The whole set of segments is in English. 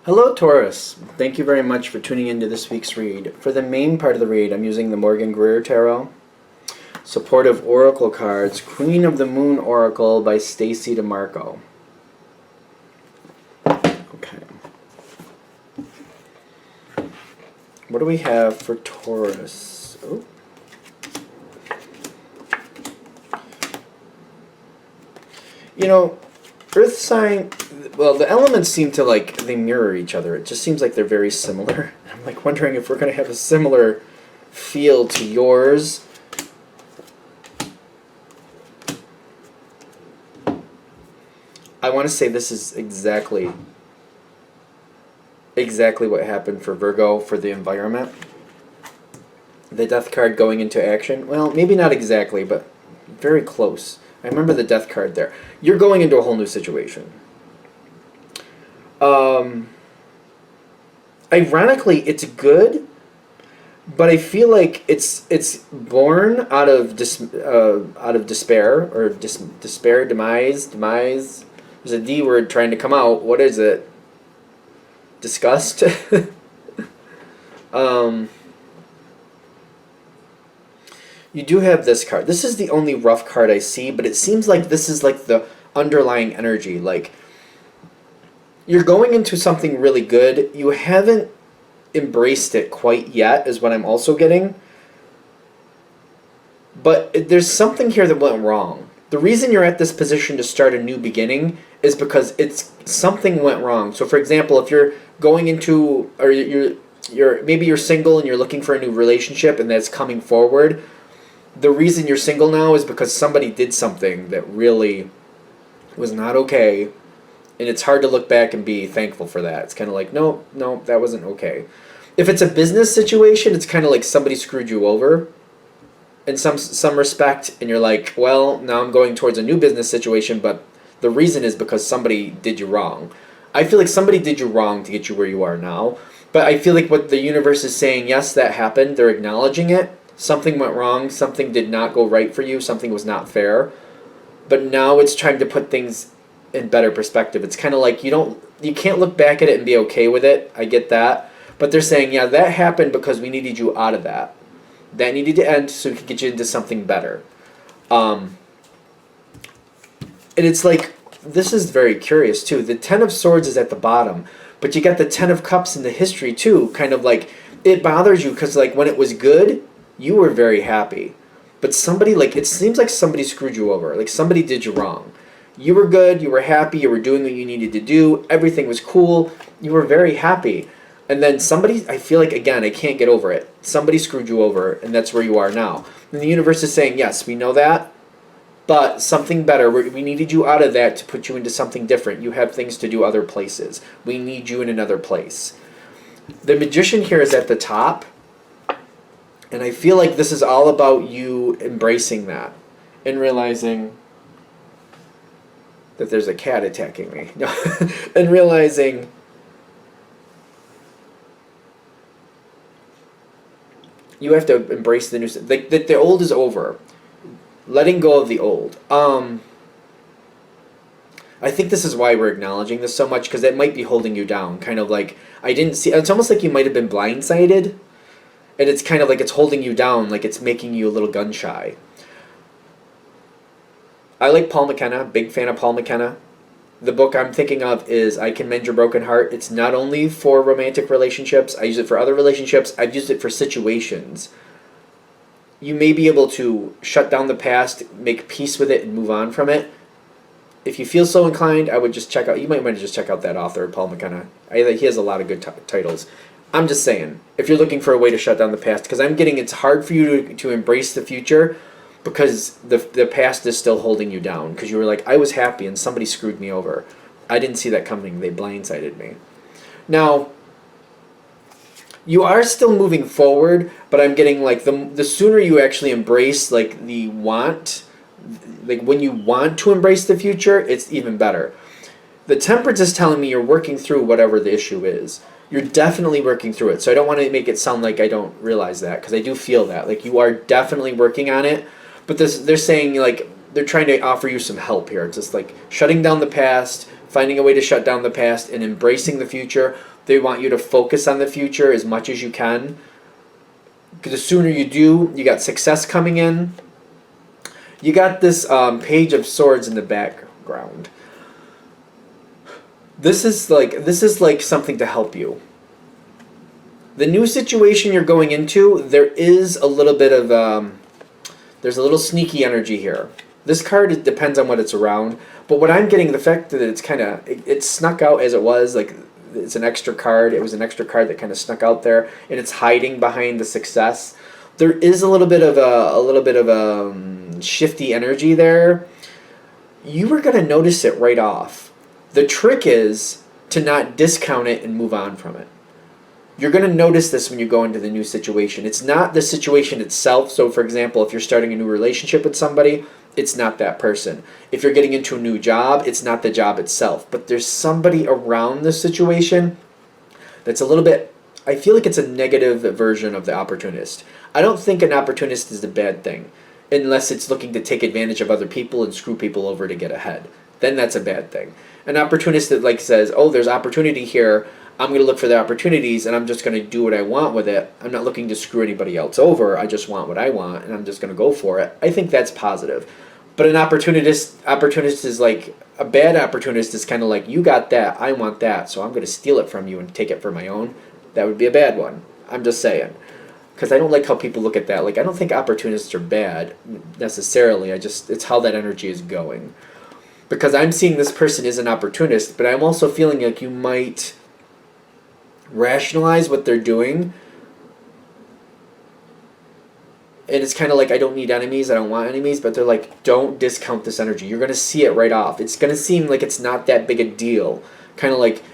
Hello, Taurus. Thank you very much for tuning into this week's read. For the main part of the read, I'm using the Morgan Greer Tarot. Supportive Oracle cards, Queen of the Moon Oracle by Stacy DeMarco. Okay. What do we have for Taurus? Oh. You know, Earth sign, well, the elements seem to, they mirror each other. It just seems like they're very similar. I'm, wondering if we're going to have a similar feel to yours. I want to say this is exactly what happened for Virgo for the environment. The Death card going into action. Well, maybe not exactly, but very close. I remember the Death card there. You're going into a whole new situation. Ironically, it's good, but I feel like it's born out of despair or despair, demise. There's a D word trying to come out. What is it? Disgust. You do have this card. This is the only rough card I see, but it seems like this is like the underlying energy. Like, you're going into something really good. You haven't embraced it quite yet, is what I'm also getting. But there's something here that went wrong. The reason you're at this position to start a new beginning is because something went wrong. So, for example, if you're going into, or maybe you're single and you're looking for a new relationship and that's coming forward, the reason you're single now is because somebody did something that really was not okay, and it's hard to look back and be thankful for that. It's kind of like, no, that wasn't okay. If it's a business situation, it's kind of like somebody screwed you over in some respect, and you're like, well, now I'm going towards a new business situation, but the reason is because somebody did you wrong. I feel like somebody did you wrong to get you where you are now, but I feel like what the universe is saying, yes, that happened, they're acknowledging it. Something went wrong, something did not go right for you, something was not fair, but now it's trying to put things in better perspective. It's kind of like you can't look back at it and be okay with it. I get that, but they're saying, yeah, that happened because we needed you out of that. That needed to end so we could get you into something better. And it's like, this is very curious too. The Ten of Swords is at the bottom, but you got the Ten of Cups in the history too. Kind of like, it bothers you because like when it was good, you were very happy. But somebody, it seems like somebody screwed you over. Like somebody did you wrong. You were good, you were happy, you were doing what you needed to do, everything was cool, you were very happy. And then somebody, I feel like, again, I can't get over it. Somebody screwed you over, and that's where you are now. And the universe is saying, yes, we know that, but something better. We needed you out of that to put you into something different. You have things to do other places. We need you in another place. The Magician here is at the top, and I feel like this is all about you embracing that and realizing that there's a cat attacking me. And realizing you have to embrace the new stuff. That the old is over. Letting go of the old. I think this is why we're acknowledging this so much, because it might be holding you down. Kind of like, I didn't see, it's almost like you might have been blindsided, and it's kind of like it's holding you down, like it's making you a little gun shy. I like Paul McKenna, big fan of Paul McKenna. The book I'm thinking of is I Can Mend Your Broken Heart. It's not only for romantic relationships. I use it for other relationships. I've used it for situations. You may be able to shut down the past, make peace with it, and move on from it. If you feel so inclined, I would just check out, you might want to just check out that author, Paul McKenna. He has a lot of good titles. I'm just saying, if you're looking for a way to shut down the past, because I'm getting it's hard for you to embrace the future, because the past is still holding you down. Because you were like, I was happy and somebody screwed me over. I didn't see that coming. They blindsided me. Now, you are still moving forward, but I'm getting like the sooner you actually embrace like the want, like when you want to embrace the future, it's even better. The Temperance is telling me you're working through whatever the issue is. You're definitely working through it. So I don't want to make it sound like I don't realize that, because I do feel that. Like you are definitely working on it. But they're saying, like, they're trying to offer you some help here. It's just like shutting down the past, finding a way to shut down the past, and embracing the future. They want you to focus on the future as much as you can. Because the sooner you do, you got success coming in. You got this Page of Swords in the background. This is like something to help you. The new situation you're going into, there is a little bit of there's a little sneaky energy here. This card, it depends on what it's around, but what I'm getting, the fact that it's kind of it snuck out as it was, like it's an extra card. It was an extra card that kind of snuck out there, and it's hiding behind the success. There is a little bit of a shifty energy there. You are gonna notice it right off. The trick is to not discount it and move on from it. You're going to notice this when you go into the new situation. It's not the situation itself. So, for example, if you're starting a new relationship with somebody, it's not that person. If you're getting into a new job, it's not the job itself. But there's somebody around the situation that's a little bit, I feel like it's a negative version of the opportunist. I don't think an opportunist is a bad thing, unless it's looking to take advantage of other people and screw people over to get ahead. Then that's a bad thing. An opportunist that like says, oh, there's opportunity here, I'm going to look for the opportunities and I'm just going to do what I want with it. I'm not looking to screw anybody else over. I just want what I want and I'm just going to go for it. I think that's positive. But an opportunist is like, a bad opportunist is kind of like, you got that, I want that, so I'm going to steal it from you and take it for my own. That would be a bad one. I'm just saying. Because I don't like how people look at that. Like, I don't think opportunists are bad necessarily. It's how that energy is going. Because I'm seeing this person is an opportunist, but I'm also feeling like you might rationalize what they're doing, and it's kind of like, I don't need enemies, I don't want enemies, but they're like, don't discount this energy. You're going to see it right off. It's going to seem like it's not that big a deal. Kind of like,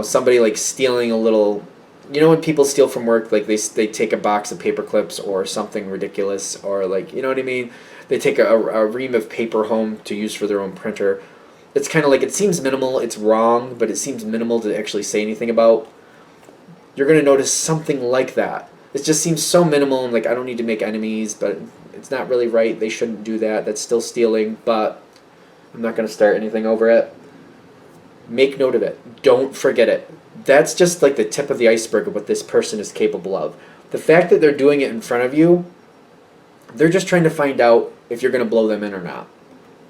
somebody like stealing a little, when people steal from work, like they take a box of paper clips or something ridiculous, or like, you know what I mean? They take a ream of paper home to use for their own printer. It's kind of like, it seems minimal, it's wrong, but it seems minimal to actually say anything about. You're going to notice something like that. It just seems so minimal and like, I don't need to make enemies, but it's not really right. They shouldn't do that. That's still stealing, but I'm not going to start anything over it. Make note of it. Don't forget it. That's just like the tip of the iceberg of what this person is capable of. The fact that they're doing it in front of you, they're just trying to find out if you're going to blow them in or not.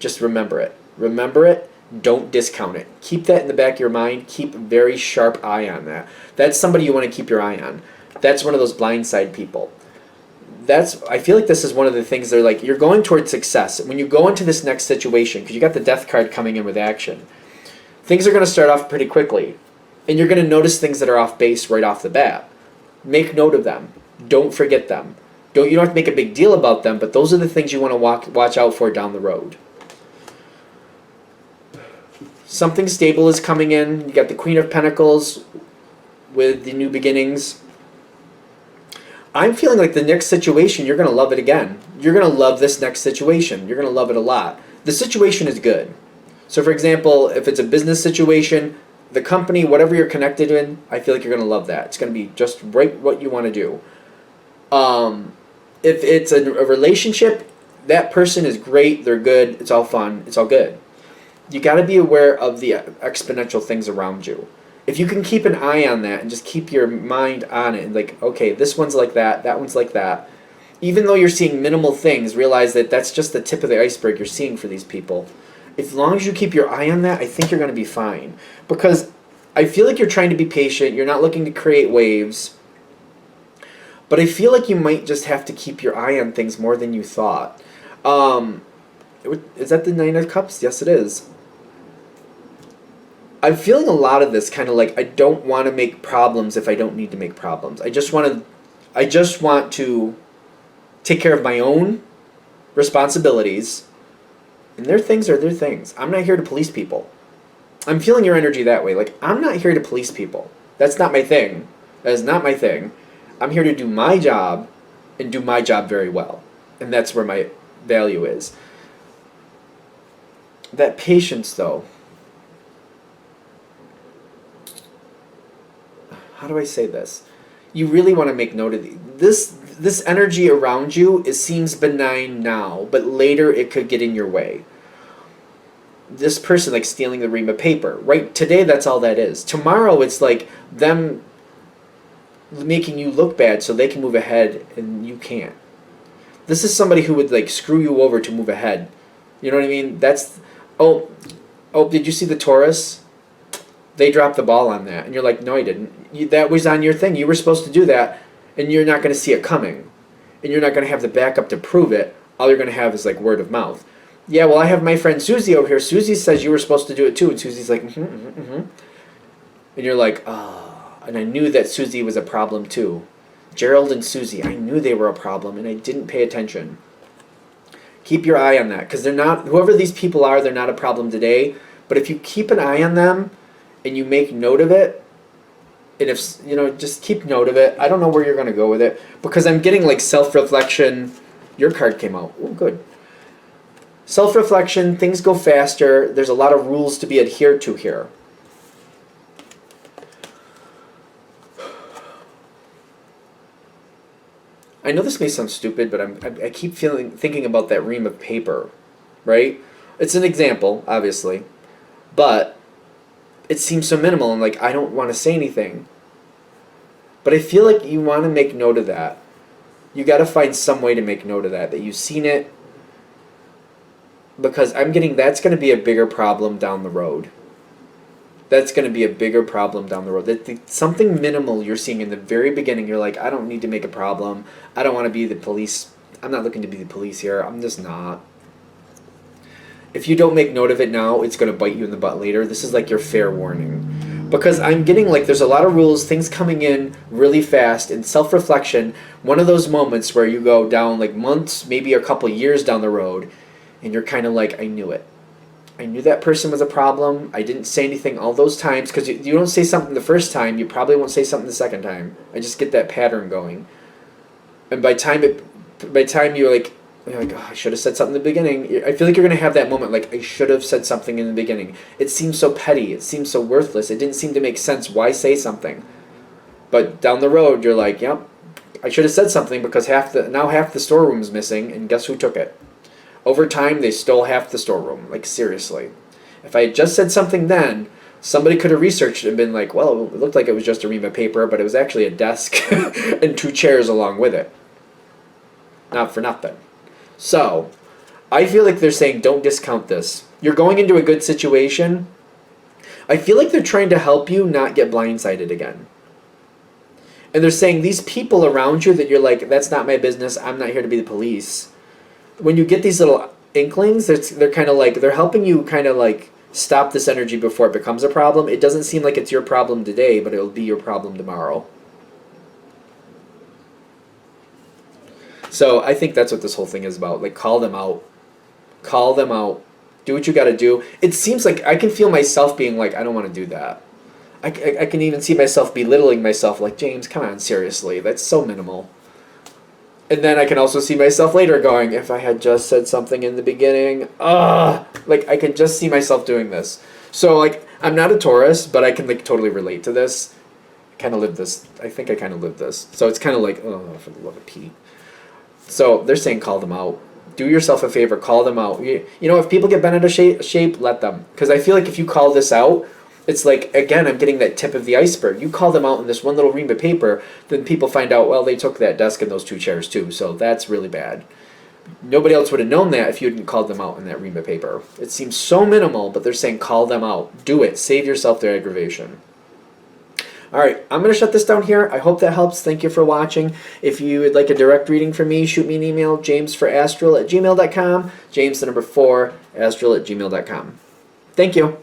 Just remember it. Remember it. Don't discount it. Keep that in the back of your mind. Keep a very sharp eye on that. That's somebody you want to keep your eye on. That's one of those blindside people. I feel like this is one of the things they're like, you're going towards success. When you go into this next situation, because you got the death card coming in with action, things are going to start off pretty quickly. And you're going to notice things that are off base right off the bat. Make note of them. Don't forget them. You don't have to make a big deal about them, but those are the things you want to watch out for down the road. Something stable is coming in. You got the Queen of Pentacles with the new beginnings. I'm feeling like the next situation, you're going to love it again. You're going to love this next situation. You're going to love it a lot. The situation is good. So, for example, if it's a business situation, the company, whatever you're connected in, I feel like you're going to love that. It's going to be just right what you want to do. If it's a relationship, that person is great. They're good. It's all fun. It's all good. You got to be aware of the exponential things around you. If you can keep an eye on that and just keep your mind on it, and like, okay, this one's like that one's like that. Even though you're seeing minimal things, realize that that's just the tip of the iceberg you're seeing for these people. As long as you keep your eye on that, I think you're going to be fine. Because I feel like you're trying to be patient. You're not looking to create waves. But I feel like you might just have to keep your eye on things more than you thought. Is that the Nine of Cups? Yes, it is. I'm feeling a lot of this kind of like, I don't want to make problems if I don't need to make problems. I just want to take care of my own responsibilities. And their things are their things. I'm not here to police people. I'm feeling your energy that way. Like, I'm not here to police people. That's not my thing. That is not my thing. I'm here to do my job and do my job very well. And that's where my value is. That patience, though. How do I say this? You really want to make note of this energy around you. It seems benign now, but later it could get in your way. this person like stealing the ream of paper, right? Today, that's all that is. Tomorrow, it's like them making you look bad so they can move ahead and you can't. This is somebody who would like screw you over to move ahead. You know what I mean? That's, oh, did you see the Taurus? They dropped the ball on that. And you're like, no, I didn't. That was on your thing. You were supposed to do that, and you're not going to see it coming. And you're not going to have the backup to prove it. All you're going to have is like word of mouth. Yeah, well, I have my friend Susie over here. Susie says you were supposed to do it too. And Susie's like, And you're like, and I knew that Susie was a problem too. Gerald and Susie, I knew they were a problem, and I didn't pay attention. Keep your eye on that, because they're not, whoever these people are, they're not a problem today. But if you keep an eye on them, and you make note of it, and if, just keep note of it. I don't know where you're going to go with it, because I'm getting like self-reflection. Your card came out. Oh, good. Self-reflection, things go faster. There's a lot of rules to be adhered to here. I know this may sound stupid, but I keep thinking about that ream of paper, right? It's an example, obviously, but it seems so minimal, and like I don't want to say anything. But I feel like you want to make note of that. You got to find some way to make note of that you've seen it, because I'm getting that's going to be a bigger problem down the road. That's going to be a bigger problem down the road. Something minimal you're seeing in the very beginning, you're like, I don't need to make a problem. I don't want to be the police. I'm not looking to be the police here. I'm just not. If you don't make note of it now, it's going to bite you in the butt later. This is like your fair warning. Because I'm getting like there's a lot of rules, things coming in really fast, and self-reflection, one of those moments where you go down like months, maybe a couple years down the road, and you're kind of like, I knew it. I knew that person was a problem. I didn't say anything all those times, because you don't say something the first time, you probably won't say something the second time. I just get that pattern going. And by time you're like, oh, I should have said something in the beginning. I feel like you're going to have that moment like, I should have said something in the beginning. It seems so petty. It seems so worthless. It didn't seem to make sense. Why say something? But down the road, you're like, yep, I should have said something, because half the storeroom's missing, and guess who took it? Over time, they stole half the storeroom. Like, seriously. If I had just said something then, somebody could have researched it and been like, well, it looked like it was just a ream of paper, but it was actually a desk and 2 chairs along with it. Not for nothing. So, I feel like they're saying, don't discount this. You're going into a good situation. I feel like they're trying to help you not get blindsided again. And they're saying, these people around you that you're like, that's not my business, I'm not here to be the police. When you get these little inklings, they're kind of like, they're helping you kind of like stop this energy before it becomes a problem. It doesn't seem like it's your problem today, but it'll be your problem tomorrow. So I think that's what this whole thing is about. Like, call them out. Call them out. Do what you got to do. It seems like I can feel myself being like, I don't want to do that. I can even see myself belittling myself like, James, come on, seriously. That's so minimal. And then I can also see myself later going, if I had just said something in the beginning, like I can just see myself doing this. So like, I'm not a Taurus, but I can like totally relate to this. I kind of live this. I think I kind of live this. So it's kind of like, oh, for the love of Pete. So they're saying call them out. Do yourself a favor, call them out. You know, if people get bent out of shape, let them. Because I feel like if you call this out, it's like, again, I'm getting that tip of the iceberg. You call them out in this one little ream of paper, then people find out, well, they took that desk and those 2 chairs too, so that's really bad. Nobody else would have known that if you hadn't called them out in that ream of paper. It seems so minimal, but they're saying call them out. Do it. Save yourself their aggravation. All right, I'm going to shut this down here. I hope that helps. Thank you for watching. If you would like a direct reading from me, shoot me an email, jamesforastral@gmail.com, James4, astral@gmail.com. Thank you.